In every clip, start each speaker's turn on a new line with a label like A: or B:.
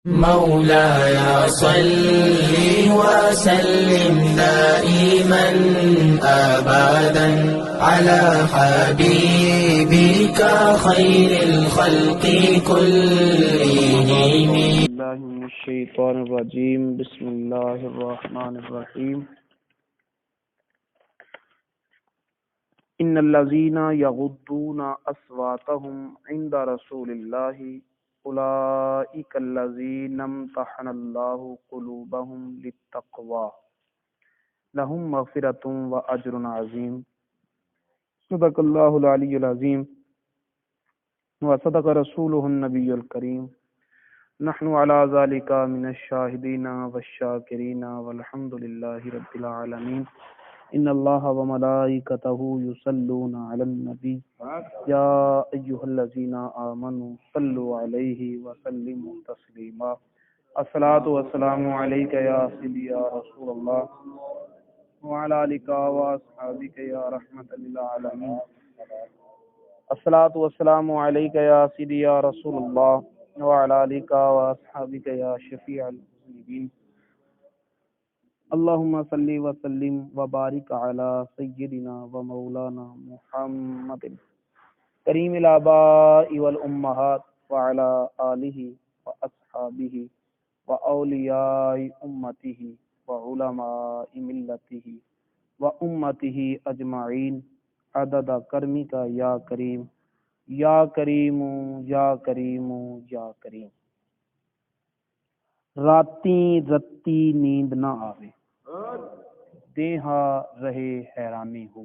A: مولاي صل وسلم دائما أبدا على حبيبك خير الخلق كلهم.
B: الله من الشيطان الرجيم. بسم الله الرحمن الرحيم. إن الذين يغضون أصواتهم عند رسول الله أولئك الذين امتحن الله قلوبهم للتقوى لهم مغفرة وأجر عظيم. صدق الله العلي العظيم وصدق رسوله النبي الكريم. نحن على ذلك من الشاهدين والشاكرين والحمد لله رب العالمين. ان الله وملائكته يصلون على النبي يا ايها الذين آمنوا صلوا عليه وسلموا تسليما. الصلاة والسلام عليك يا سيدي يا رسول الله وعلى آلك وأصحابك يا رحمة للعالمين. الصلاة والسلام عليك يا سيدي يا رسول الله وعلى آلك وأصحابك يا شفيع المذنبين. اللهم صل وسلم وبارك على سيدنا ومولانا محمد کریم الآباء والأمہات وعلى آلہ وأصحابہ وأولیاء امتہ وعلماء ملتہ وامتہ اجمعین عدد کرمک یا کریم یا کریم یا کریم یا کریم. راتیں رتی نیند نہ آوے دیہا رہے حیرانی ہو.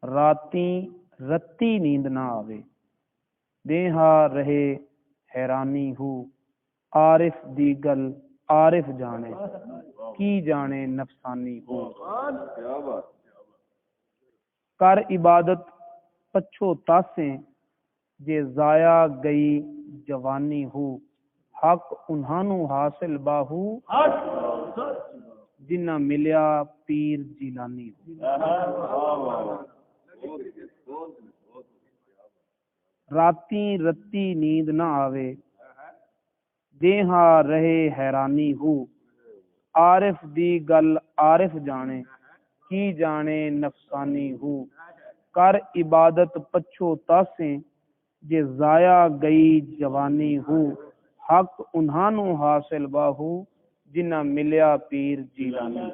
B: راتیں رتی نیند نہ آوے دیہا رہے حیرانی ہو. عارف دیگل عارف جانے کی جانے نفسانی ہو. کر عبادت پچھو تاسیں جے ضائع گئی جوانی ہو. حق انہانو حاصل باہو جنہ ملیا پیر جیلانی ہو. راتیں رتی نیند نہ آوے دیہا رہے حیرانی ہو. عارف دی گل عارف جانے کی جانے نفسانی ہو. کر عبادت پچھو تاسیں جے ضائع گئی جوانی ہو. حق انہانو حاصل باہو جنہ ملیا پیر جیلانی.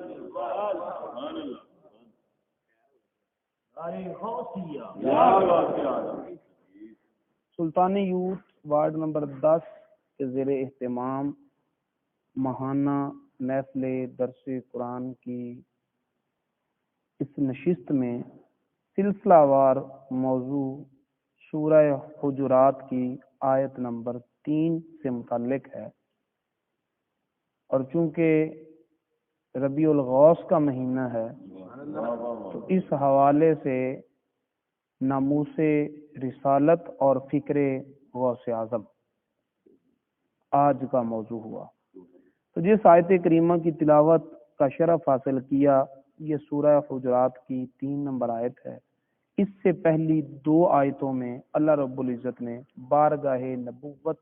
B: سلطانی یوتھ وارڈ نمبر 10 کے زیر اہتمام ماہانہ محفل درس قرآن کی اس نشست میں سلسلہ وار موضوع سورہ حجرات کی آیت نمبر 3 سے متعلق ہے. اور چونکہ ربیع الغوث کا مہینہ ہے تو اس حوالے سے ناموس رسالت اور فکر غوث اعظم آج کا موضوع ہوا. تو جس آیت کریمہ کی تلاوت کا شرف حاصل کیا یہ سورہ حجرات کی 3 نمبر آیت ہے. اس سے پہلی 2 آیتوں میں اللہ رب العزت نے بارگاہ نبوت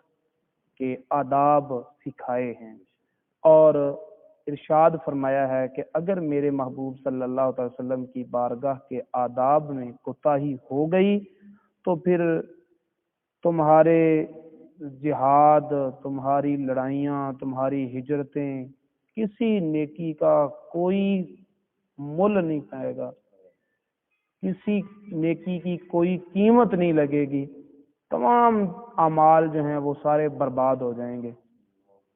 B: کے آداب سکھائے ہیں اور ارشاد فرمایا ہے کہ اگر میرے محبوب صلی اللہ علیہ وسلم کی بارگاہ کے آداب میں کوتاہی ہو گئی تو پھر تمہارے جہاد، تمہاری لڑائیاں، تمہاری ہجرتیں کسی نیکی کا کوئی مل نہیں پائے گا، کسی نیکی کی کوئی قیمت نہیں لگے گی. تمام اعمال جو ہیں وہ سارے برباد ہو جائیں گے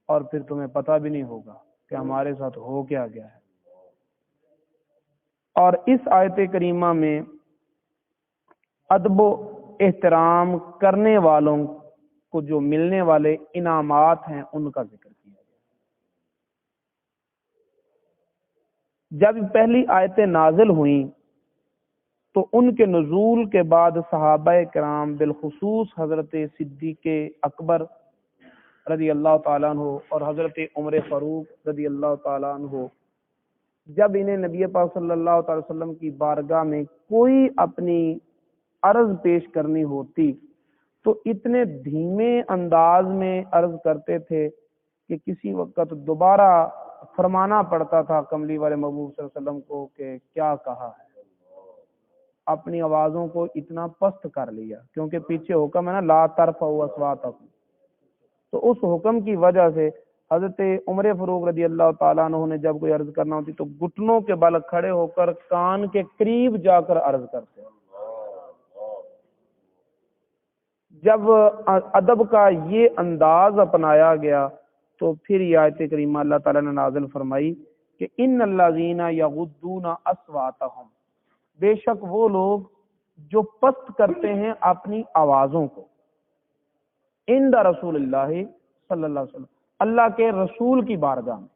B: اور پھر تمہیں پتہ بھی نہیں ہوگا کہ ہمارے ساتھ ہو کیا گیا ہے. اور اس آیت کریمہ میں ادب و احترام کرنے والوں کو جو ملنے والے انعامات ہیں ان کا ذکر کیا گیا. جب پہلی آیتیں نازل ہوئیں تو ان کے نزول کے بعد صحابہ کرام بالخصوص حضرت صدیق اکبر رضی اللہ تعالیٰ عنہ اور حضرت عمر فاروق رضی اللہ تعالیٰ عنہ جب انہیں نبی پاک صلی اللہ علیہ وسلم کی بارگاہ میں کوئی اپنی عرض پیش کرنی ہوتی تو اتنے دھیمے انداز میں عرض کرتے تھے کہ کسی وقت دوبارہ فرمانا پڑتا تھا کملی والے محبوب صلی اللہ علیہ وسلم کو کہ کیا کہا ہے. اپنی آوازوں کو اتنا پست کر لیا کیونکہ پیچھے حکم ہے نا لا ترفعوا اصواتکم. تو اس حکم کی وجہ سے حضرت عمر فاروق رضی اللہ تعالیٰ عنہ نے جب کوئی عرض کرنا ہوتی تو گھٹنوں کے بل کھڑے ہو کر کان کے قریب جا کر عرض کرتے. جب ادب کا یہ انداز اپنایا گیا تو پھر یہ آیت کریمہ اللہ تعالیٰ نے نازل فرمائی کہ ان الذین یغضون اصواتہم، بے شک وہ لوگ جو پست کرتے ہیں اپنی آوازوں کو، عند رسول اللہ صلی اللہ علیہ وسلم، اللہ کے رسول کی بارگاہ میں،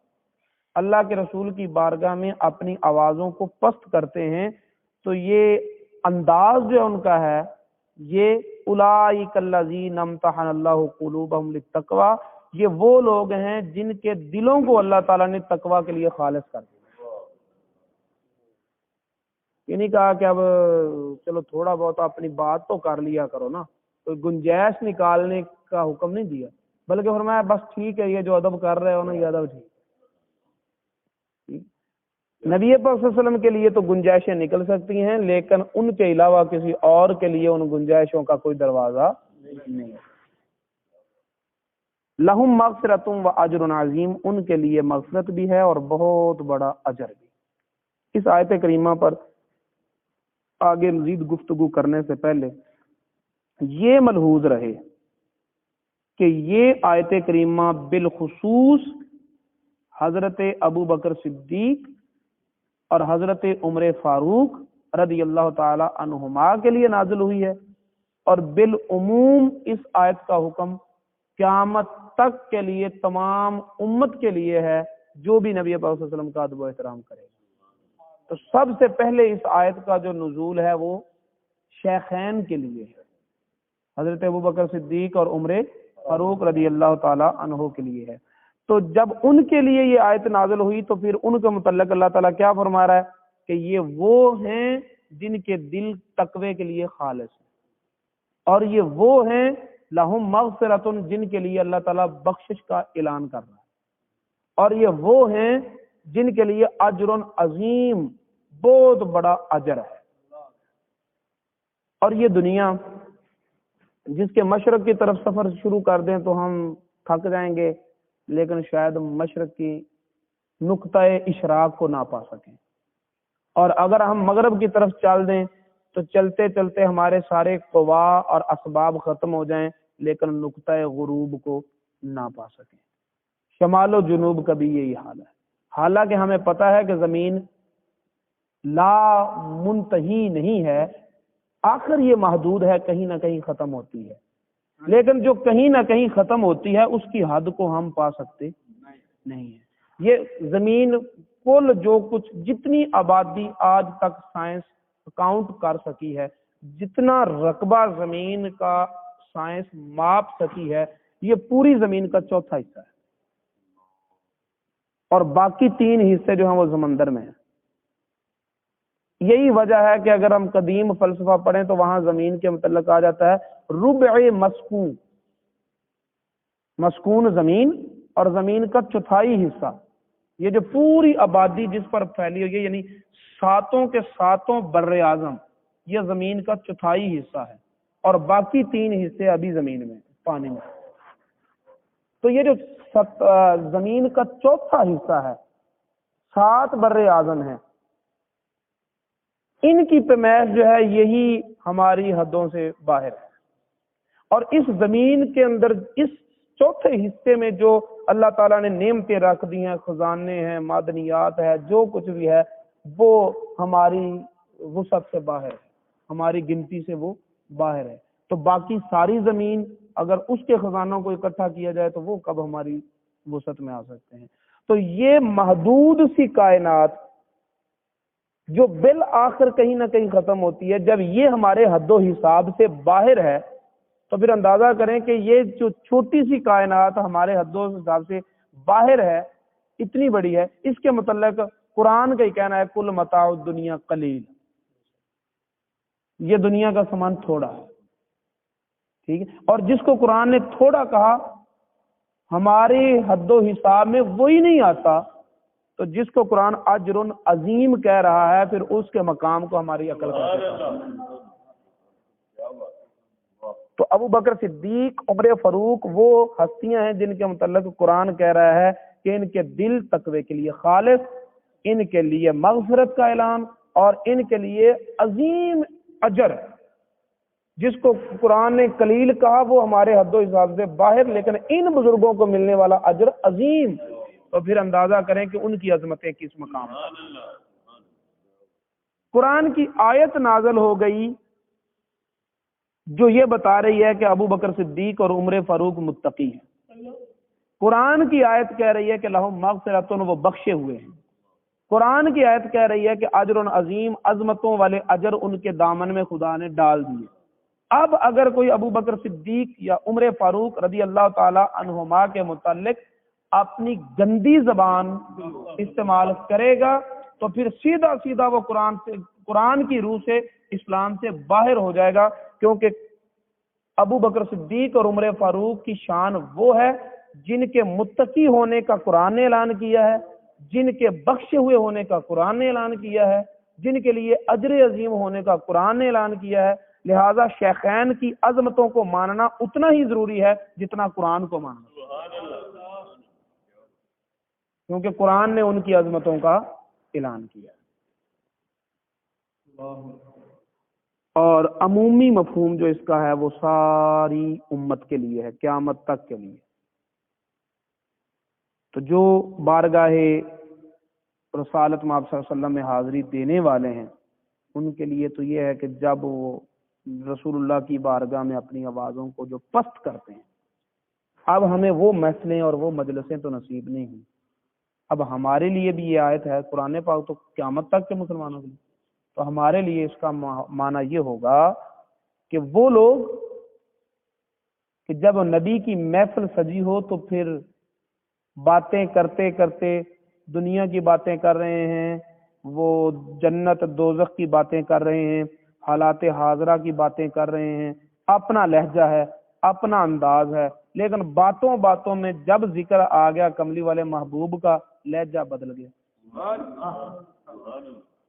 B: اللہ کے رسول کی بارگاہ میں اپنی آوازوں کو پست کرتے ہیں. تو یہ انداز جو ان کا ہے یہ اولئک الذین امتحن اللہ قلوبہم للتقوی، یہ وہ لوگ ہیں جن کے دلوں کو اللہ تعالیٰ نے تقوی کے لیے خالص کر دیا. یہ نہیں کہا کہ اب چلو تھوڑا بہت اپنی بات تو کر لیا کرو نا، کوئی گنجائش نکالنے کا حکم نہیں دیا، بلکہ فرمایا بس ٹھیک ہے یہ جو ادب کر رہے ہو نا یہ ادب ٹھیک. نبی پاک صلی اللہ علیہ وسلم کے لیے تو گنجائشیں نکل سکتی ہیں، لیکن ان کے علاوہ کسی اور کے لیے ان گنجائشوں کا کوئی دروازہ نہیں. لہم مغفرۃ و اجر عظیم، ان کے لیے مغفرت بھی ہے اور بہت بڑا اجر بھی. اس آیت کریمہ پر آگے مزید گفتگو کرنے سے پہلے یہ ملحوظ رہے کہ یہ آیت کریمہ بالخصوص حضرت ابو بکر صدیق اور حضرت عمر فاروق رضی اللہ تعالی عنہما کے لیے نازل ہوئی ہے، اور بالعموم اس آیت کا حکم قیامت تک کے لیے تمام امت کے لیے ہے جو بھی نبی پاک صلی اللہ علیہ وسلم کا ادب و احترام کرے گا. تو سب سے پہلے اس آیت کا جو نزول ہے وہ شیخین کے لیے ہے، حضرت ابو بکر صدیق اور عمر فاروق رضی اللہ تعالی عنہ کے لیے ہے. تو جب ان کے لیے یہ آیت نازل ہوئی تو پھر ان کے متعلق اللہ تعالیٰ کیا فرما رہا ہے کہ یہ وہ ہیں جن کے دل تقوی کے لیے خالص ہیں، اور یہ وہ ہیں لہم مغفرۃ، جن کے لیے اللہ تعالیٰ بخشش کا اعلان کر رہا ہے، اور یہ وہ ہیں جن کے لیے اجر عظیم، بہت بڑا اجر ہے. اور یہ دنیا جس کے مشرق کی طرف سفر شروع کر دیں تو ہم تھک جائیں گے، لیکن شاید مشرق کی نقطہ اشراق کو نہ پا سکیں، اور اگر ہم مغرب کی طرف چل دیں تو چلتے چلتے ہمارے سارے قوا اور اسباب ختم ہو جائیں لیکن نقطہ غروب کو نہ پا سکیں. شمال و جنوب کا بھی یہی حال ہے، حالانکہ ہمیں پتہ ہے کہ زمین لا منتہی نہیں ہے، آخر یہ محدود ہے، کہیں نہ کہیں ختم ہوتی ہے، لیکن جو کہیں نہ کہیں ختم ہوتی ہے اس کی حد کو ہم پا سکتے نہیں ہیں. یہ زمین کل جو کچھ جتنی آبادی آج تک سائنس کاؤنٹ کر سکی ہے، جتنا رقبہ زمین کا سائنس ماپ سکی ہے، یہ پوری زمین کا چوتھا حصہ ہے، اور باقی 3 حصے جو ہیں وہ سمندر میں ہیں. یہی وجہ ہے کہ اگر ہم قدیم فلسفہ پڑھیں تو وہاں زمین کے متعلق آ جاتا ہے ربع مسکون، مسکون زمین اور زمین کا چوتھائی حصہ، یہ جو پوری آبادی جس پر پھیلی ہوئی ہے، یعنی 7 کے 7 بر اعظم، یہ زمین کا چوتھائی حصہ ہے، اور باقی 3 حصے ابھی زمین میں پانی میں. تو یہ جو زمین کا چوتھا حصہ ہے، 7 بر اعظم ہے، ان کی پیمائش جو ہے یہی ہماری حدوں سے باہر ہے. اور اس زمین کے اندر اس چوتھے حصے میں جو اللہ تعالیٰ نے نعمتیں رکھ دی ہیں، خزانے ہیں، معدنیات ہے، جو کچھ بھی ہے، وہ ہماری وسعت سے باہر ہے، ہماری گنتی سے وہ باہر ہے. تو باقی ساری زمین اگر اس کے خزانوں کو اکٹھا کیا جائے تو وہ کب ہماری وسعت میں آ سکتے ہیں. تو یہ محدود سی کائنات جو بالآخر کہیں نہ کہیں ختم ہوتی ہے، جب یہ ہمارے حد و حساب سے باہر ہے تو پھر اندازہ کریں کہ یہ جو چھوٹی سی کائنات ہمارے حد و حساب سے باہر ہے، اتنی بڑی ہے. اس کے متعلق قرآن کا ہی کہنا ہے کل متاع الدنیا قلیل، یہ دنیا کا سامان تھوڑا ہے. ٹھیک ہے. اور جس کو قرآن نے تھوڑا کہا ہمارے حد و حساب میں وہی نہیں آتا، تو جس کو قرآن اجر عظیم کہہ رہا ہے پھر اس کے مقام کو ہماری عقل کا. تو ابو بکر صدیق، عمر فاروق وہ ہستیاں ہیں جن کے متعلق قرآن کہہ رہا ہے کہ ان کے دل تقوی کے لیے خالص، ان کے لیے مغفرت کا اعلان اور ان کے لیے عظیم اجر. جس کو قرآن نے قلیل کہا وہ ہمارے حد و حساب سے باہر، لیکن ان بزرگوں کو ملنے والا اجر عظیم. تو پھر اندازہ کریں کہ ان کی عظمتیں کس مقام پر. قرآن کی آیت نازل ہو گئی جو یہ بتا رہی ہے کہ ابو بکر صدیق اور عمر فاروق متقی ہیں. قرآن کی آیت کہہ رہی ہے کہ لہم مغفرۃ، وہ بخشے ہوئے ہیں. قرآن کی آیت کہہ رہی ہے کہ اجر عظیم، عظمتوں والے اجر ان کے دامن میں خدا نے ڈال دیے. اب اگر کوئی ابو بکر صدیق یا عمر فاروق رضی اللہ تعالی عنہما کے متعلق اپنی گندی زبان استعمال کرے گا تو پھر سیدھا سیدھا وہ قرآن کی روح سے اسلام سے باہر ہو جائے گا، کیونکہ ابو بکر صدیق اور عمر فاروق کی شان وہ ہے جن کے متقی ہونے کا قرآن نے اعلان کیا ہے، جن کے بخشے ہوئے ہونے کا قرآن نے اعلان کیا ہے، جن کے لیے اجر عظیم ہونے کا قرآن نے اعلان کیا ہے. لہذا شیخین کی عظمتوں کو ماننا اتنا ہی ضروری ہے جتنا قرآن کو ماننا، کیونکہ قرآن نے ان کی عظمتوں کا اعلان کیا. اور عمومی مفہوم جو اس کا ہے وہ ساری امت کے لیے ہے، قیامت تک کے لیے. تو جو بارگاہ رسالت میں آپ صلی اللہ علیہ وسلم میں حاضری دینے والے ہیں ان کے لیے تو یہ ہے کہ جب وہ رسول اللہ کی بارگاہ میں اپنی آوازوں کو جو پست کرتے ہیں، اب ہمیں وہ محفلیں اور وہ مجلسیں تو نصیب نہیں ہیں. اب ہمارے لیے بھی یہ آیت ہے قرآن پاک تو قیامت تک کے مسلمانوں کے لیے، تو ہمارے لیے اس کا معنی یہ ہوگا کہ وہ لوگ کہ جب نبی کی محفل سجی ہو تو پھر باتیں کرتے کرتے دنیا کی باتیں کر رہے ہیں، وہ جنت دوزخ کی باتیں کر رہے ہیں، حالات حاضرہ کی باتیں کر رہے ہیں، اپنا لہجہ ہے، اپنا انداز ہے، لیکن باتوں باتوں میں جب ذکر آ گیا کملی والے محبوب کا، لہجہ بدل گیا،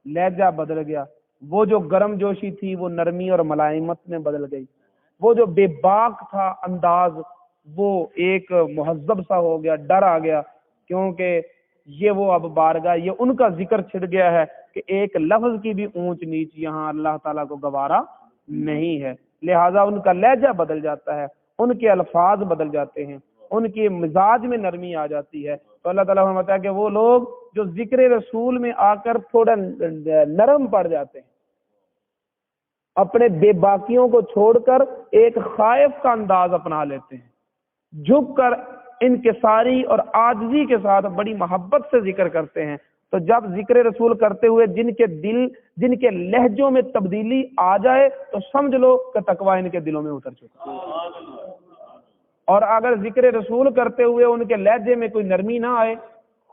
B: لہجہ بدل گیا. وہ جو گرم جوشی تھی وہ نرمی اور ملائمت میں بدل گئی. وہ جو بے باک تھا انداز وہ ایک مہذب سا ہو گیا، ڈر آ گیا، کیونکہ یہ وہ اب بارگاہ یہ ان کا ذکر چھڑ گیا ہے کہ ایک لفظ کی بھی اونچ نیچ یہاں اللہ تعالیٰ کو گوارا نہیں ہے. لہٰذا ان کا لہجہ بدل جاتا ہے، ان کے الفاظ بدل جاتے ہیں، ان کے مزاج میں نرمی آ جاتی ہے. تو اللہ تعالیٰ نے بتایا کہ وہ لوگ جو ذکر رسول میں آ کر تھوڑا نرم پڑ جاتے ہیں، اپنے بے باکیوں کو چھوڑ کر ایک خائف کا انداز اپنا لیتے ہیں، جھک کر انکساری اور عاجزی کے ساتھ بڑی محبت سے ذکر کرتے ہیں. تو جب ذکر رسول کرتے ہوئے جن کے لہجوں میں تبدیلی آ جائے تو سمجھ لو کہ تقوی ان کے دلوں میں اتر چکا. اور اگر ذکر رسول کرتے ہوئے ان کے لہجے میں کوئی نرمی نہ آئے،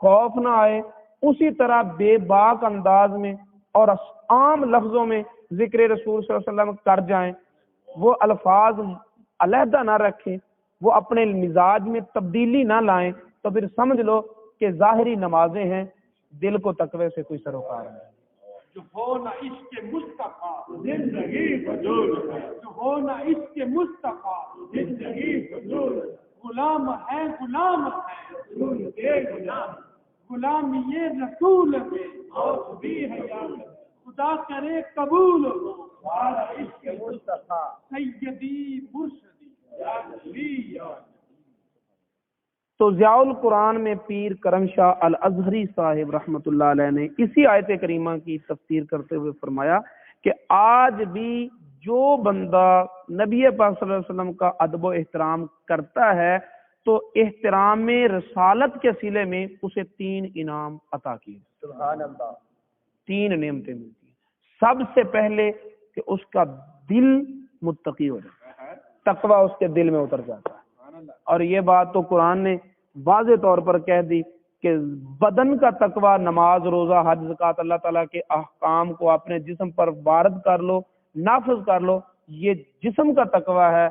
B: خوف نہ آئے، اسی طرح بے باک انداز میں اور عام لفظوں میں ذکر رسول صلی اللہ علیہ وسلم کر جائیں، وہ الفاظ علیحدہ نہ رکھیں، وہ اپنے مزاج میں تبدیلی نہ لائیں، تو پھر سمجھ لو کہ ظاہری نمازیں ہیں، دل کو تقوی سے کوئی سروکار نہیں.
C: جو ہو نہ عشق مصطفیٰ زندگی فضول ہے، جو ہو نہ عشق مصطفیٰ زندگی فضول ہے. غلام ہے غلام ہے رسول کے غلام، غلامی رسول میں اور بھی ہے یاد، خدا کرے قبول ہمارا عشق مصطفیٰ سیدی مرشدی یا نبی یا.
B: تو ضیاء القرآن میں پیر کرم شاہ الازہری صاحب رحمۃ اللہ علیہ نے اسی آیت کریمہ کی تفسیر کرتے ہوئے فرمایا کہ آج بھی جو بندہ نبی پاک صلی اللہ علیہ وسلم کا ادب و احترام کرتا ہے تو احترام رسالت کے صلے میں اسے 3 انعام عطا کیے. سبحان اللہ. 3 نعمتیں ملتی ہیں. سب سے پہلے کہ اس کا دل متقی ہو جاتا ہے، تقوی اس کے دل میں اتر جاتا ہے. اور یہ بات تو قرآن نے واضح طور پر کہہ دی کہ بدن کا تقوی نماز، روزہ، حج، زکوٰۃ، اللہ تعالیٰ کے احکام کو اپنے جسم پر وارد کر لو، نافذ کر لو، یہ جسم کا تقوی ہے.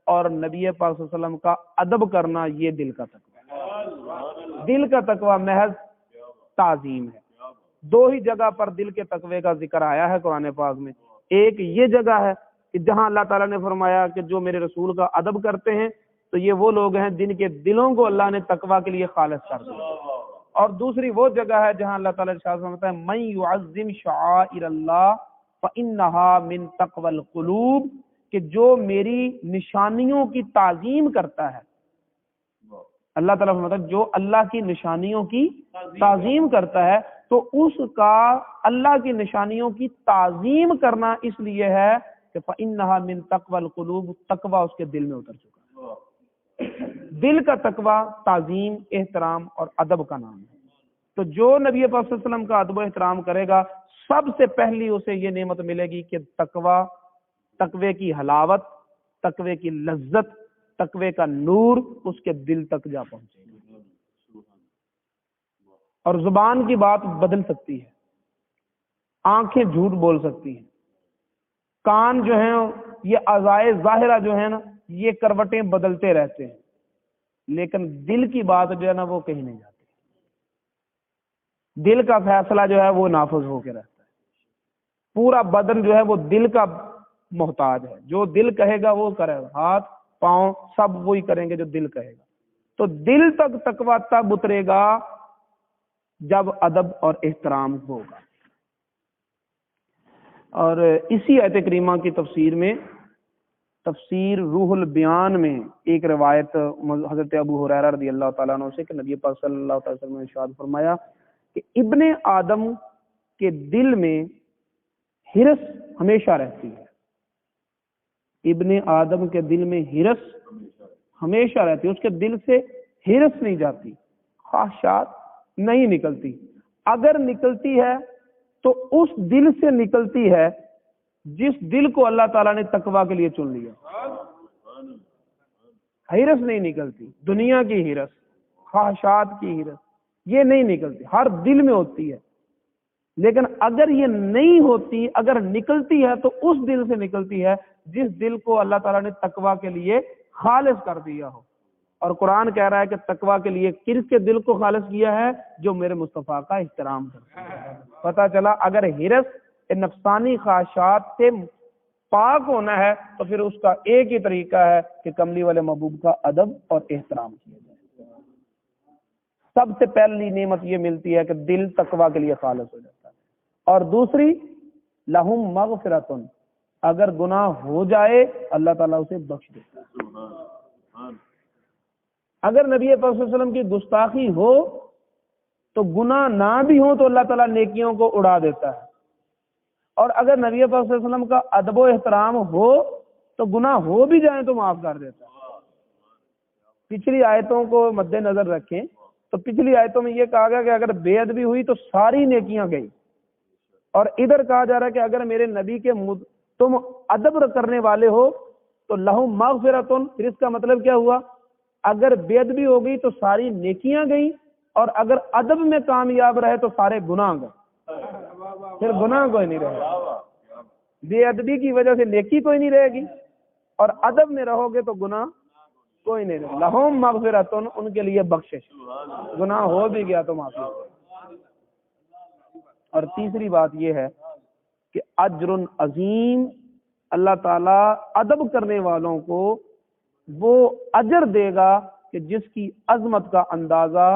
B: اور نبی پاک صلی اللہ علیہ وسلم کا ادب کرنا، یہ دل کا تقوی، دل کا تقوی محض تعظیم ہے۔ دو ہی جگہ پر دل کے تقوی کا ذکر آیا ہے قرآن پاک میں، ایک یہ جگہ ہے کہ جہاں اللہ تعالیٰ نے فرمایا کہ جو میرے رسول کا ادب کرتے ہیں تو یہ وہ لوگ ہیں جن کے دلوں کو اللہ نے تقوی کے لیے خالص کر دیا، اور دوسری وہ جگہ ہے جہاں اللہ تعالیٰ ارشاد فرماتا ہے من یعظم شعائر اللہ فإنها من تقوی القلوب، کہ جو میری نشانیوں کی تعظیم کرتا ہے، اللہ تعالیٰ فرماتا ہے جو اللہ کی نشانیوں کی تعظیم کرتا ہے تو اس کا اللہ کی نشانیوں کی تعظیم کرنا اس لیے ہے کہ فإنها من تقوی القلوب، تقوی اس کے دل میں اتر چکا ہے۔ دل کا تقوی تعظیم، احترام اور ادب کا نام ہے۔ تو جو نبی پاک صلی اللہ علیہ وسلم کا ادب و احترام کرے گا، سب سے پہلی اسے یہ نعمت ملے گی کہ تقوی کی حلاوت، تقوی کی لذت، تقوی کا نور اس کے دل تک جا پہنچے گا، اور زبان کی بات بدل سکتی ہے، آنکھیں جھوٹ بول سکتی ہیں، کان جو ہیں یہ اعضائے ظاہرہ جو ہے نا یہ کروٹیں بدلتے رہتے ہیں، لیکن دل کی بات جو ہے نا وہ کہیں نہیں جاتی، دل کا فیصلہ جو ہے وہ نافذ ہو کے رہتا ہے۔ پورا بدن جو ہے وہ دل کا محتاج ہے، جو دل کہے گا وہ کرے گا، ہاتھ پاؤں سب وہی کریں گے جو دل کہے گا۔ تو دل تک تقویٰ تب اترے گا جب ادب اور احترام ہوگا۔ اور اسی آیت کریمہ کی تفسیر میں، تفسیر روح البیان میں ایک روایت حضرت ابو ہریرہ رضی اللہ تعالیٰ عنہ سے کہ نبی پاک صلی اللہ علیہ وسلم نے ارشاد فرمایا کہ ابن آدم کے دل میں ہرس ہمیشہ رہتی ہے، ابن آدم کے دل میں ہرس ہمیشہ رہتی ہے، اس کے دل سے ہرس نہیں جاتی، خواہشات نہیں نکلتی، اگر نکلتی ہے تو اس دل سے نکلتی ہے جس دل کو اللہ تعالیٰ نے تقویٰ کے لیے چن لیا۔ ہرس نہیں نکلتی، دنیا کی ہرس، خواہشات کی ہرس یہ نہیں نکلتی، ہر دل میں ہوتی ہے، لیکن اگر یہ نہیں ہوتی، اگر نکلتی ہے تو اس دل سے نکلتی ہے جس دل کو اللہ تعالیٰ نے تقویٰ کے لیے خالص کر دیا ہو۔ اور قرآن کہہ رہا ہے کہ تقویٰ کے لیے کس کے دل کو خالص کیا ہے؟ جو میرے مصطفیٰ کا احترام کرتا ہے۔ پتہ چلا اگر ہرس نفسانی خواہشات سے پاک ہونا ہے تو پھر اس کا ایک ہی طریقہ ہے کہ کملی والے محبوب کا ادب اور احترام کیا جائے۔ سب سے پہلی نعمت یہ ملتی ہے کہ دل تقویٰ کے لیے خالص ہو جاتا ہے، اور دوسری لہم مغفرتن، اگر گناہ ہو جائے اللہ تعالیٰ اسے بخش دیتا ہے۔ اگر نبی پاک صلی اللہ علیہ وسلم کی گستاخی ہو تو گناہ نہ بھی ہو تو اللہ تعالیٰ نیکیوں کو اڑا دیتا ہے، اور اگر نبی پاک صلی اللہ علیہ وسلم کا ادب و احترام ہو تو گناہ ہو بھی جائیں تو معاف کر دیتا ہے۔ پچھلی آیتوں کو مد نظر رکھیں تو پچھلی آیتوں میں یہ کہا گیا کہ اگر بے ادبی ہوئی تو ساری نیکیاں گئی، اور ادھر کہا جا رہا ہے کہ اگر میرے نبی کے تم ادب کرنے والے ہو تو لہم مغفرتن، پھر اس کا مطلب کیا ہوا؟ اگر بے ادبی ہو گئی تو ساری نیکیاں گئیں، اور اگر ادب میں کامیاب رہے تو سارے گناہ گئے، پھر گناہ کوئی نہیں رہے گا۔ بے ادبی کی وجہ سے نیکی کوئی نہیں رہے گی، اور ادب میں رہو گے تو گناہ کوئی نہیں رہے۔ لہم مغفرتن، ان کے لیے بخشش، گناہ ہو بھی گیا تو معافی۔ اور تیسری بات یہ ہے کہ اجر عظیم، اللہ تعالیٰ ادب کرنے والوں کو وہ اجر دے گا کہ جس کی عظمت کا اندازہ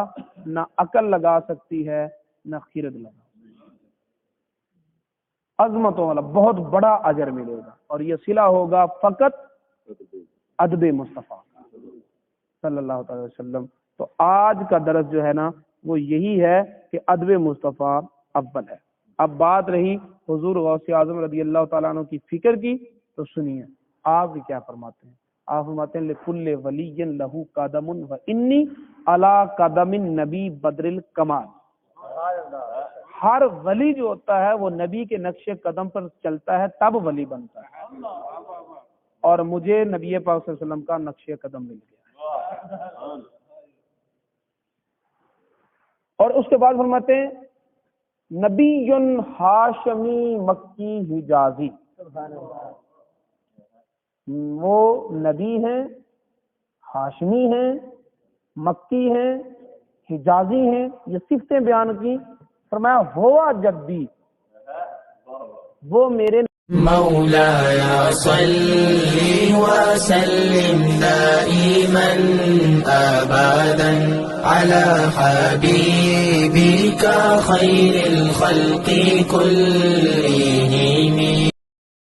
B: نہ عقل لگا سکتی ہے نہ خرد لگا۔ عظمتوں والا بہت بڑا اجر ملے گا، اور یہ صلہ ہوگا فقط ادب مصطفیٰ صلی اللہ تعالی وسلم۔ تو آج کا درس جو ہے نا وہ یہی ہے کہ ادب مصطفیٰ اول ہے۔ اب بات رہی حضور غوث اعظم رضی اللہ تعالیٰ عنہ کی فکر کی، تو سنیے آپ کیا فرماتے ہیں۔ آپ فرماتے ہیں لکل ولی لہو قدم و انی علی قدم النبی بدر الکمال، ہر ولی جو ہوتا ہے وہ نبی کے نقش قدم پر چلتا ہے تب ولی بنتا ہے، اور مجھے نبی پاک صلی اللہ علیہ وسلم کا نقش قدم مل گیا۔ اور اس کے بعد فرماتے ہیں نبی ہاشمی مکی حجازی، وہ نبی ہیں، ہاشمی ہیں، مکی ہیں، حجازی ہیں، یہ صفتیں بیان کی. فرمایا ہوا جدی، وہ میرے
A: مولاي صل وسلم دائما أبدا على حبيبك خير الخلق كلهم.